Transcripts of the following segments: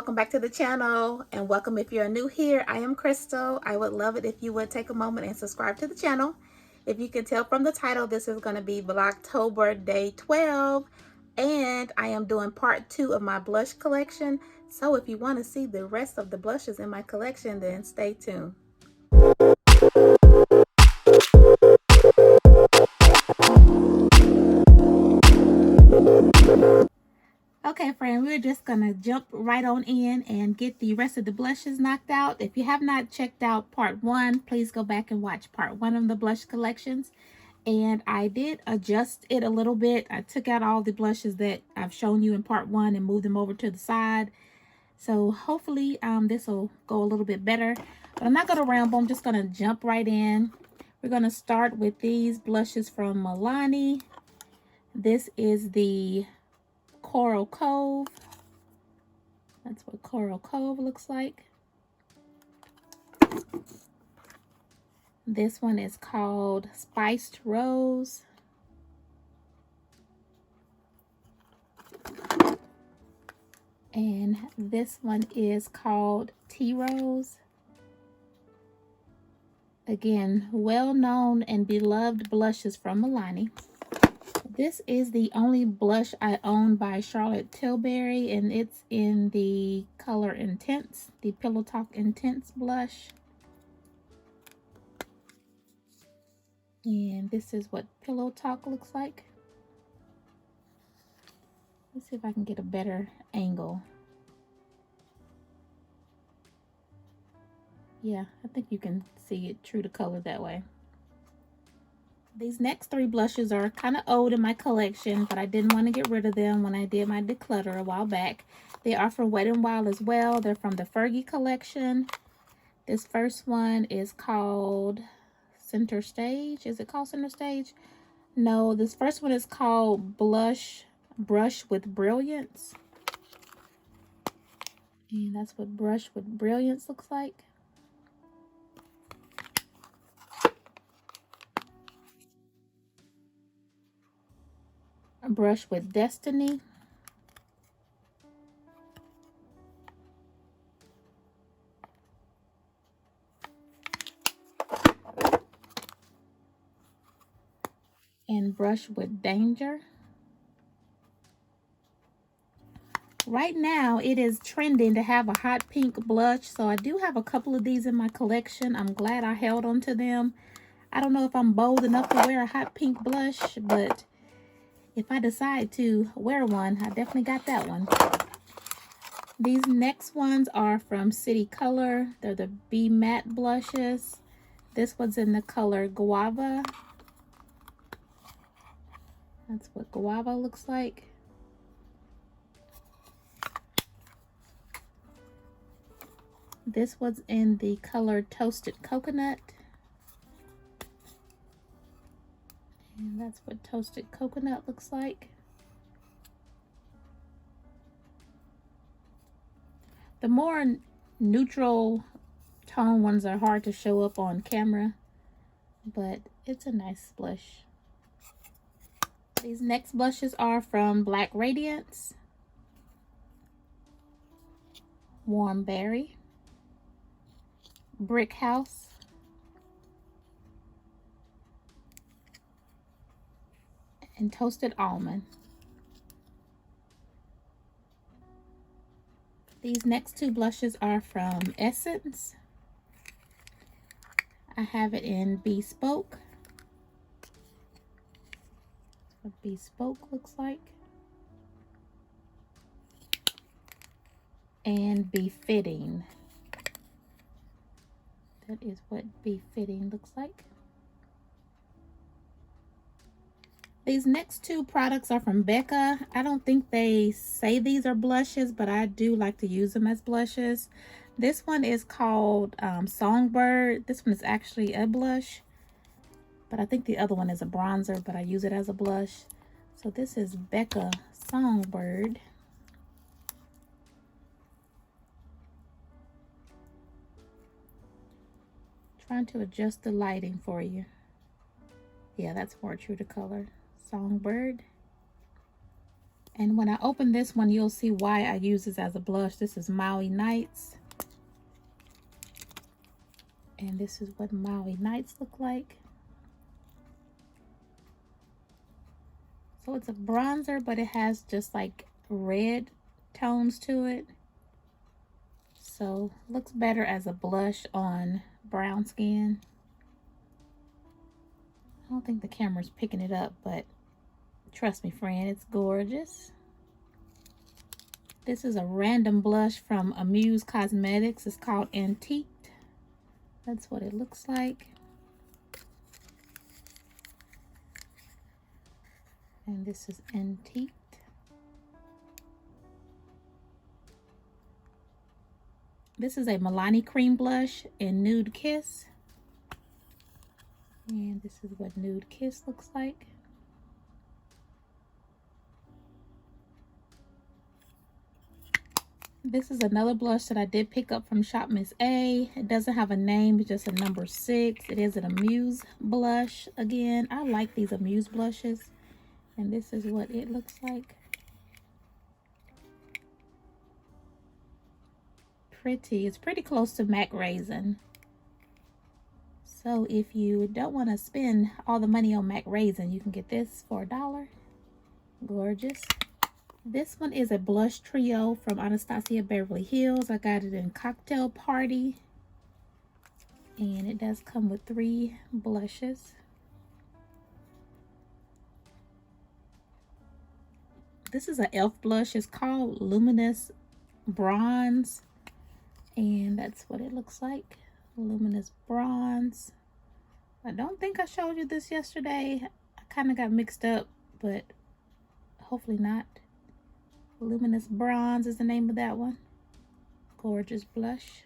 welcome back to the channel, and welcome if you're new here. I am Crystal. I would love it if you would take a moment and subscribe to the channel. If you can tell from the title, this is going to be Vlogtober day 12, and I am doing part 2 of my blush collection. So if you want to see the rest of the blushes in my collection, then stay tuned. Okay, friend, we're just gonna jump right on in and get the rest of the blushes knocked out. If you have not checked out part 1, please go back and watch part 1 of the blush collections. And I did adjust it a little bit. I took out all the blushes that I've shown you in part 1 and moved them over to the side. So hopefully this will go a little bit better. But I'm not gonna ramble, I'm just gonna jump right in. We're gonna start with these blushes from Milani. This is the Coral Cove. That's what Coral Cove looks like. This one is called Spiced Rose. And this one is called Tea Rose. Again, well-known and beloved blushes from Milani. This is the only blush I own by Charlotte Tilbury, and it's in the color Intense, the Pillow Talk Intense blush. And this is what Pillow Talk looks like. Let's see if I can get a better angle. Yeah, I think you can see it true to color that way. These next 3 blushes are kind of old in my collection, but I didn't want to get rid of them when I did my declutter a while back. They are from Wet n Wild as well. They're from the Fergie collection. This first one is called Center Stage. Is it called Center Stage? No, this first one is called Brush with Brilliance. And that's what Brush with Brilliance looks like. Brush with Destiny. And Brush with Danger. Right now, it is trending to have a hot pink blush, so I do have a couple of these in my collection. I'm glad I held on to them. I don't know if I'm bold enough to wear a hot pink blush, but if I decide to wear one, I definitely got that one. These next ones are from City Color. They're the Be Matte blushes. This one's in the color Guava. That's what Guava looks like. This one's in the color Toasted Coconut. And that's what Toasted Coconut looks like. The more neutral tone ones are hard to show up on camera, but it's a nice blush. These next blushes are from Black Radiance, Warm Berry, Brick House, and Toasted Almond. These next 2 blushes are from Essence. I have it in Bespoke. That's what Bespoke looks like. And Befitting. That is what Befitting looks like. These next 2 products are from Becca. I don't think they say these are blushes, but I do like to use them as blushes. This one is called Songbird. This one is actually a blush, but I think the other one is a bronzer, but I use it as a blush. So this is Becca Songbird. Trying to adjust the lighting for you. Yeah, that's more true to color. Songbird. And when I open this one, you'll see why I use this as a blush. This is Maui Nights. And this is what Maui Nights look like. So it's a bronzer, but it has just like red tones to it. So looks better as a blush on brown skin. I don't think the camera's picking it up, but trust me, friend, it's gorgeous. This is a random blush from Amuse Cosmetics. It's called Antique. That's what it looks like. And this is Antique. This is a Milani Cream Blush in Nude Kiss. And this is what Nude Kiss looks like. This is another blush that I did pick up from Shop Miss A. It doesn't have a name, it's just a number 6. It is an Amuse blush. Again, I like these Amuse blushes. And this is what it looks like. Pretty. It's pretty close to MAC Raisin. So if you don't want to spend all the money on MAC Raisin, you can get this for $1. Gorgeous. This one is a blush trio from Anastasia Beverly Hills. I got it in Cocktail Party. And it does come with 3 blushes. This is an e.l.f. blush. It's called Luminous Bronze. And that's what it looks like. Luminous Bronze. I don't think I showed you this yesterday. I kind of got mixed up, but hopefully not. Luminous Bronze is the name of that one. Gorgeous blush.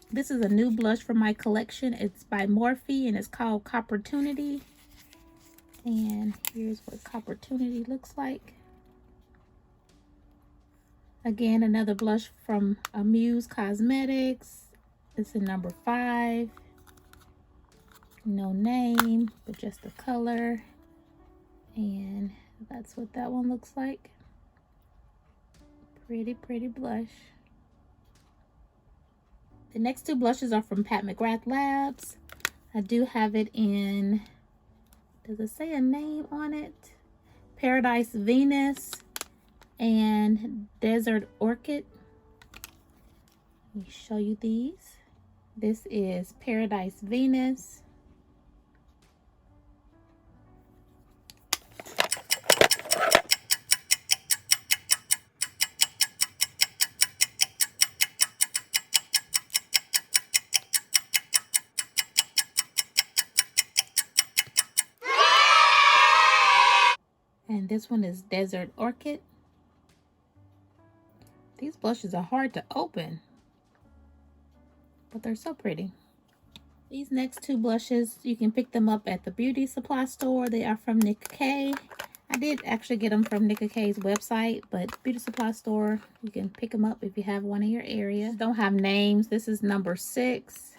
This is a new blush from my collection. It's by Morphe and it's called Copportunity. And here's what Copportunity looks like. Again, another blush from Amuse Cosmetics. It's in number 5. No name, but just the color. And that's what that one looks like. Pretty, pretty blush. The next 2 blushes are from Pat McGrath Labs. I do have it in, does it say a name on it? Paradise Venus and Desert Orchid. Let me show you these. This is Paradise Venus. And this one is Desert Orchid. These blushes are hard to open, but they're so pretty. These next 2 blushes, you can pick them up at the beauty supply store. They are from Nicka K. I did actually get them from Nicka K's website, but beauty supply store, you can pick them up if you have one in your area. Don't have names. This is number 6.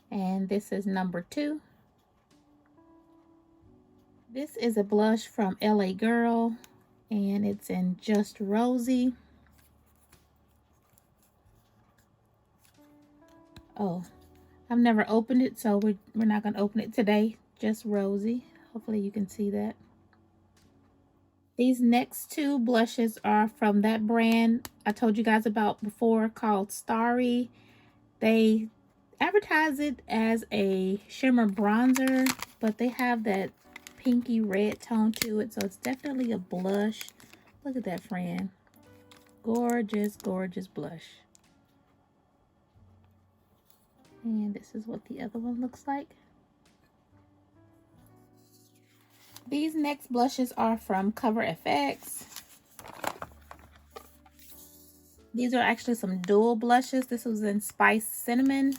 And this is number 2. This is a blush from LA Girl, and it's in Just Rosy. Oh, I've never opened it, so we're not going to open it today. Just Rosy. Hopefully you can see that. These next 2 blushes are from that brand I told you guys about before called Starry. They advertise it as a shimmer bronzer, but they have that pinky red tone to it, so it's definitely a blush. Look at that, friend. Gorgeous, gorgeous blush. And this is what the other one looks like. These next blushes are from Cover FX. These are actually some dual blushes. This was in Spice Cinnamon.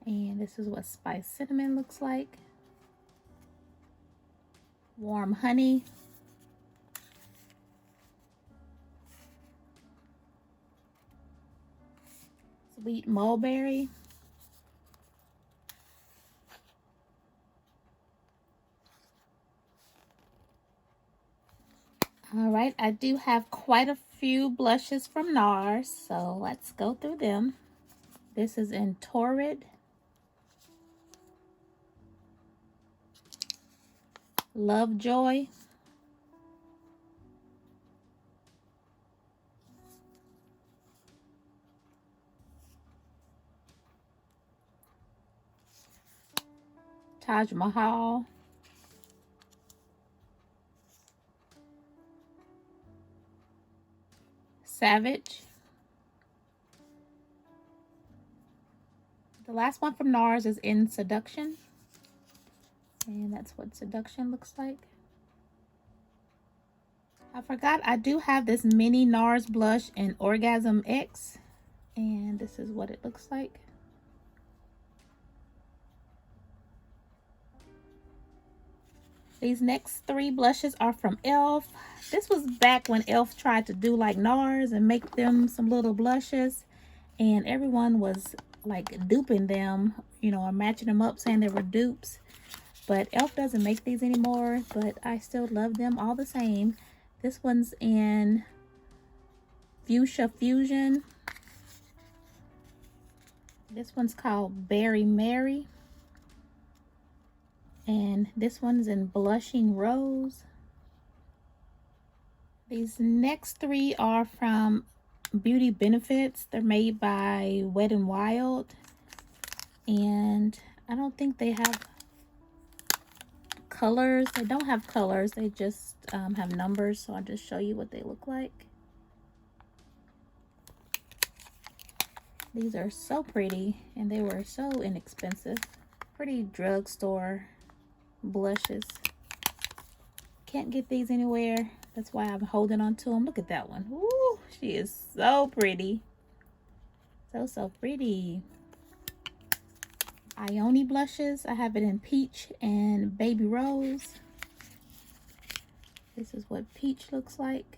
And this is what Spice Cinnamon looks like. Warm Honey. Sweet mulberry. All right, I do have quite a few blushes from NARS, so let's go through them. This is in Torrid, Lovejoy, Taj Mahal, Savage. The last one from NARS is in Seduction. And that's what Seduction looks like. I forgot I do have this mini NARS blush in Orgasm X. And this is what it looks like. These next three blushes are from e.l.f. This was back when e.l.f. tried to do like NARS and make them some little blushes. And everyone was like duping them, you know, or matching them up saying they were dupes. But e.l.f. doesn't make these anymore, but I still love them all the same. This one's in Fuchsia Fusion. This one's called Berry Mary. And this one's in Blushing Rose. These next three are from Beauty Benefits. They're made by Wet n Wild. And I don't think they have colors. They don't have colors. They just have numbers. So I'll just show you what they look like. These are so pretty. And they were so inexpensive. Pretty drugstore blushes. Can't get these anywhere. That's why I'm holding on to them. Look at that one. Ooh, she is so pretty. So pretty. Ione blushes. I have it in Peach and Baby Rose. This is what Peach looks like.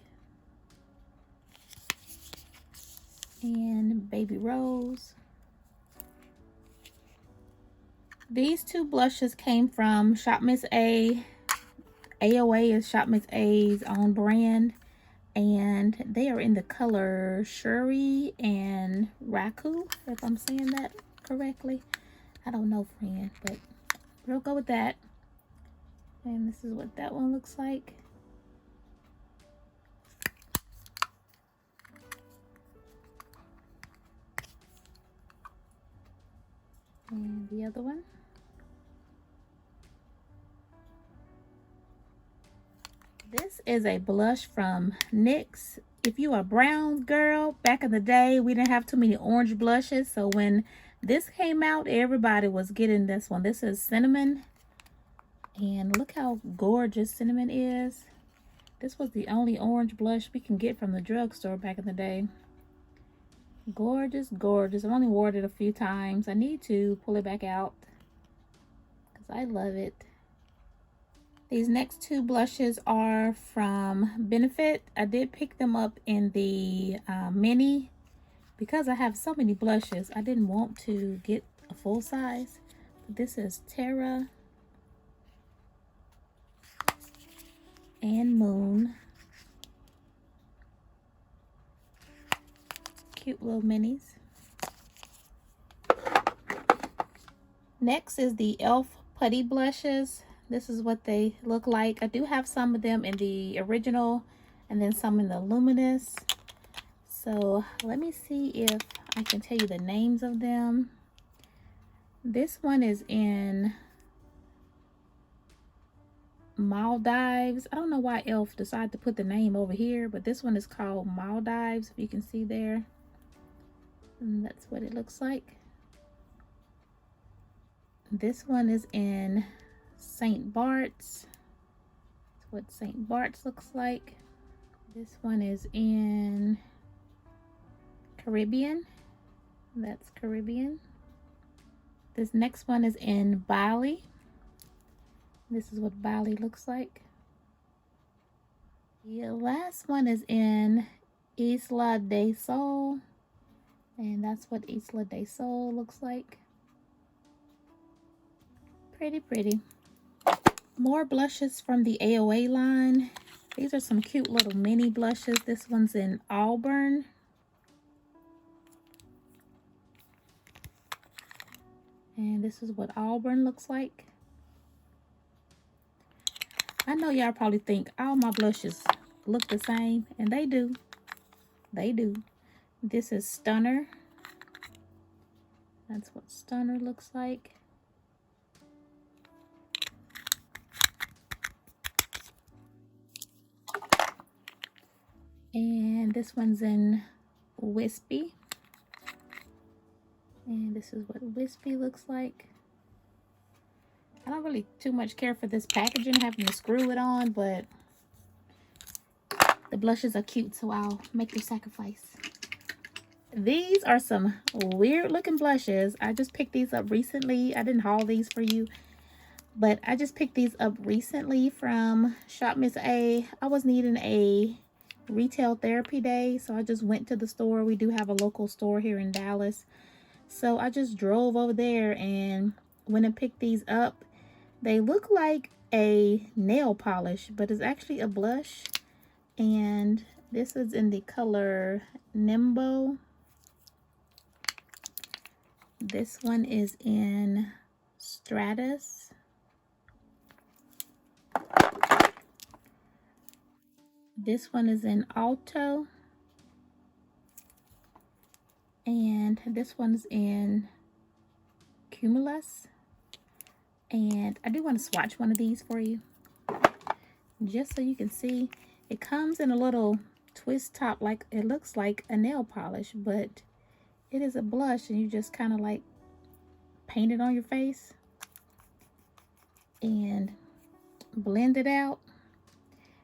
And Baby Rose. These two blushes came from Shop Miss A. AOA is Shop Miss A's own brand. And they are in the color Shuri and Raku, if I'm saying that correctly. I don't know, friend, but we'll go with that. And this is what that one looks like. And the other one. This is a blush from NYX. If you are a brown girl, back in the day, we didn't have too many orange blushes. So when this came out, everybody was getting this one. This is Cinnamon. And look how gorgeous Cinnamon is. This was the only orange blush we can get from the drugstore back in the day. Gorgeous, gorgeous. I've only worn it a few times. I need to pull it back out because I love it. These next two blushes are from Benefit. I did pick them up in the mini because I have so many blushes. I didn't want to get a full size. This is Terra and Moon. Cute little minis. Next is the e.l.f. Putty blushes. This is what they look like. I do have some of them in the original and then some in the luminous. So let me see if I can tell you the names of them. This one is in Maldives. I don't know why e.l.f. decided to put the name over here, but this one is called Maldives, if you can see there. And that's what it looks like. This one is in St. Bart's. That's what St. Bart's looks like. This one is in Caribbean. That's Caribbean. This next one is in Bali. This is what Bali looks like. The last one is in Isla del Sol. And that's what Isla del Sol looks like. Pretty, pretty. More blushes from the AOA line. These are some cute little mini blushes. This one's in Auburn. And this is what Auburn looks like. I know y'all probably think all my blushes look the same, and they do. They do. This is Stunner. That's what Stunner looks like. And this one's in Wispy. And this is what Wispy looks like. I don't really too much care for this packaging, having to screw it on, but the blushes are cute, so I'll make the sacrifice. These are some weird looking blushes. I just picked these up recently. I didn't haul these for you, but I just picked these up recently from Shop Miss A. I was needing a retail therapy day, so I just went to the store. We do have a local store here in Dallas, so I just drove over there and went and picked these up. They look like a nail polish, but it's actually a blush, and this is in the color Nimbo. This one is in Stratus. This one is in Alto. And this one's in Cumulus. And I do want to swatch one of these for you, just so you can see. It comes in a little twist top, like it looks like a nail polish, but it is a blush, and you just kind of like paint it on your face and blend it out.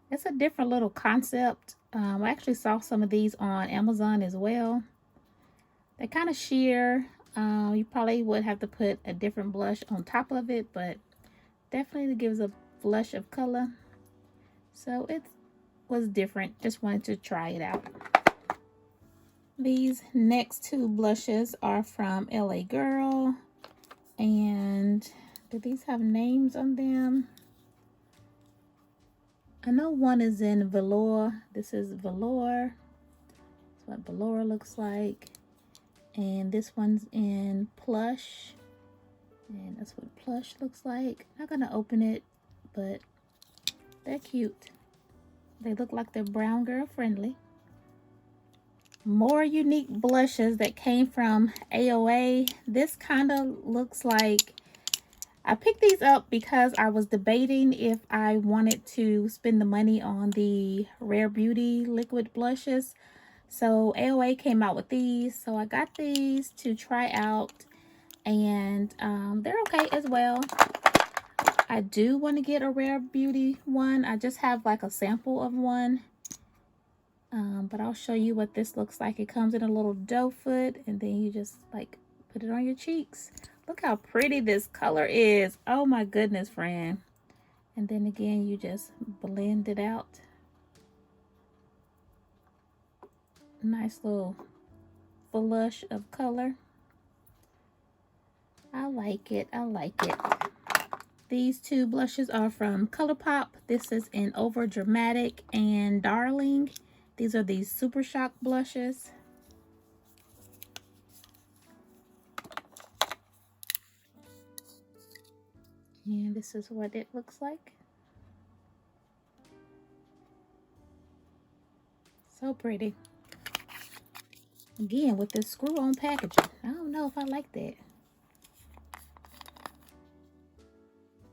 It's a different little concept. I actually saw some of these on Amazon as well. They're kind of sheer. You probably would have to put a different blush on top of it, but definitely gives a flush of color. So it was different. Just wanted to try it out. These next two blushes are from LA Girl. And do these have names on them? I know one is in Velour. This is Velour. That's what Velour looks like. And this one's in Plush. And that's what Plush looks like. Not gonna open it, but they're cute. They look like they're brown girl friendly. More unique blushes that came from AOA. This kind of looks like, I picked these up because I was debating if I wanted to spend the money on the Rare Beauty liquid blushes. So AOA came out with these, so I got these to try out, and they're okay as well. I do want to get a Rare Beauty one. I just have like a sample of one, but I'll show you what this looks like. It comes in a little doe foot, and then you just like put it on your cheeks. Look how pretty this color is. Oh my goodness, friend. And then again, you just blend it out. Nice little flush of color. I like it. I like it. These two blushes are from ColourPop. This is in Over Dramatic and Darling. These are these Super Shock blushes. And this is what it looks like. So pretty. Again, with this screw-on packaging. I don't know if I like that.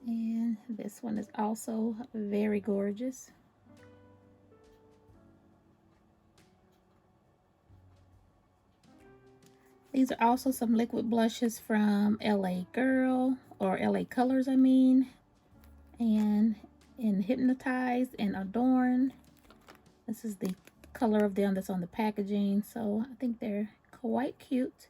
And this one is also very gorgeous. These are also some liquid blushes from LA Girl, or LA Colors, I mean. And in Hypnotize and Adorn. This is the color of them that's on the packaging, so I think they're quite cute.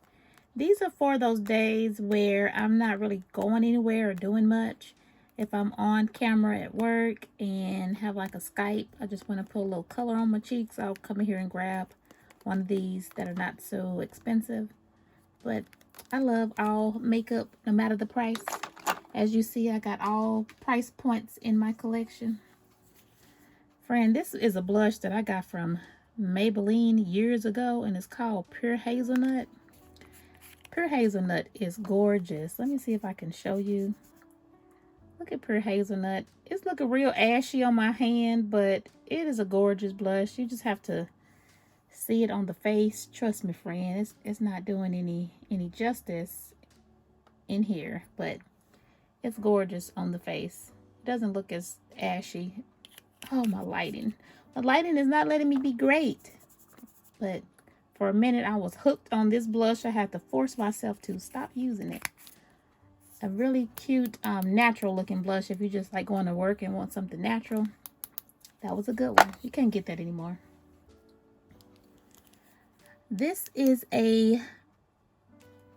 These are for those days where I'm not really going anywhere or doing much. If I'm on camera at work and have like a Skype, I just want to put a little color on my cheeks, I'll come in here and grab one of these that are not so expensive. But I love all makeup, no matter the price. As you see, I got all price points in my collection. Friend, this is a blush that I got from Maybelline years ago, and it's called Pure Hazelnut. Pure Hazelnut is gorgeous. Let me see if I can show you. Look at Pure Hazelnut. It's looking real ashy on my hand, but it is a gorgeous blush. You just have to see it on the face. Trust me, friend, it's not doing any justice in here, but it's gorgeous on the face. It doesn't look as ashy. Oh, my lighting. The lighting is not letting me be great. But for a minute, I was hooked on this blush. I had to force myself to stop using it. A really cute, natural looking blush. If you just like going to work and want something natural, that was a good one. You can't get that anymore. This is a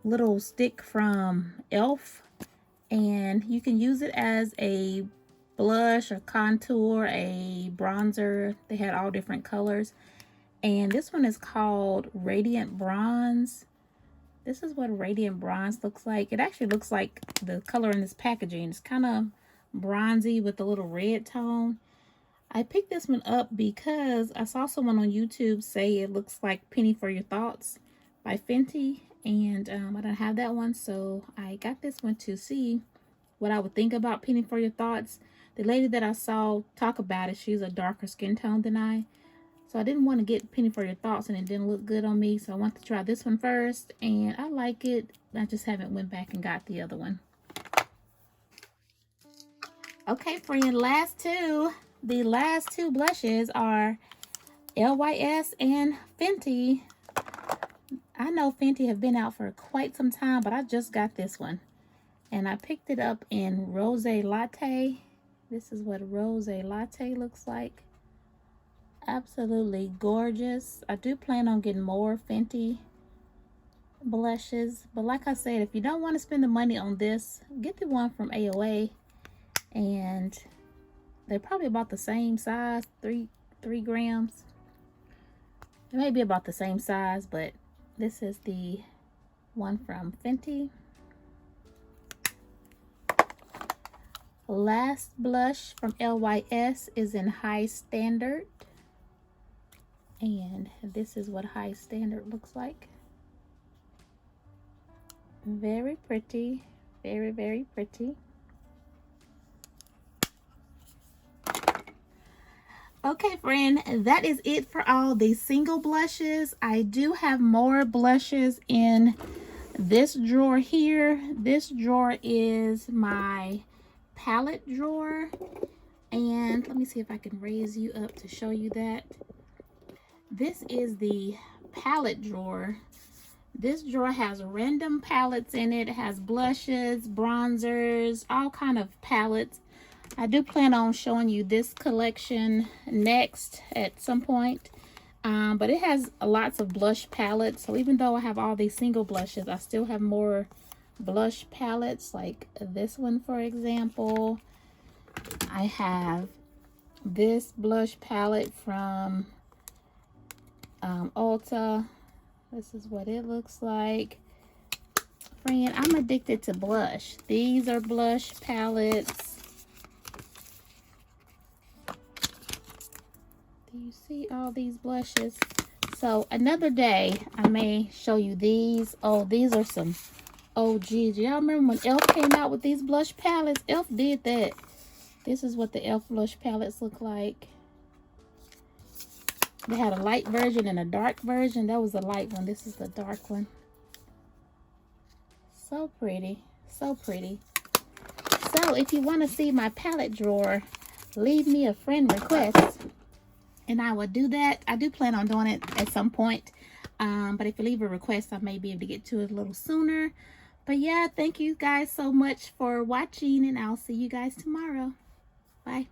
little stick from e.l.f. and you can use it as a blush, a contour, a bronzer. They had all different colors, and this one is called Radiant Bronze. This is what Radiant Bronze looks like. It actually looks like the color in this packaging. It's kind of bronzy with a little red tone. I picked this one up because I saw someone on YouTube say it looks like Penny for Your Thoughts by Fenty, and I don't have that one, so I got this one to see what I would think about Penny for Your Thoughts. The lady that I saw talk about it, she's a darker skin tone than I, so I didn't want to get Penny for Your Thoughts and it didn't look good on me, so I wanted to try this one first, and I like it. I just haven't went back and got the other one. Okay, friend, the last two blushes are LYS and Fenty. I know Fenty have been out for quite some time, but I just got this one. And I picked it up in Rose Latte. This is what Rose Latte looks like. Absolutely gorgeous. I do plan on getting more Fenty blushes. But like I said, if you don't want to spend the money on this, get the one from AOA. And they're probably about the same size, 3 grams. It may be about the same size, but this is the one from Fenty. Last blush from LYS is in High Standard. And this is what High Standard looks like. Very pretty. Very, very pretty. Okay, friend, that is it for all the single blushes. I do have more blushes in this drawer here. This drawer is my palette drawer. And let me see if I can raise you up to show you that. This is the palette drawer. This drawer has random palettes in it. It has blushes, bronzers, all kind of palettes. I do plan on showing you this collection next at some point. But it has lots of blush palettes. So even though I have all these single blushes, I still have more blush palettes, like this one, for example. I have this blush palette from Ulta. This is what it looks like. Friend, I'm addicted to blush. These are blush palettes. Do you see all these blushes? So another day I may show you these. Oh, these are some OGs. Y'all remember when e.l.f. came out with these blush palettes? e.l.f. did that. This is what the e.l.f. blush palettes look like. They had a light version and a dark version. That was the light one. This is the dark one. So pretty. So pretty. So if you want to see my palette drawer, leave me a friend request and I will do that. I do plan on doing it at some point. But if you leave a request, I may be able to get to it a little sooner. But yeah, thank you guys so much for watching, and I'll see you guys tomorrow. Bye.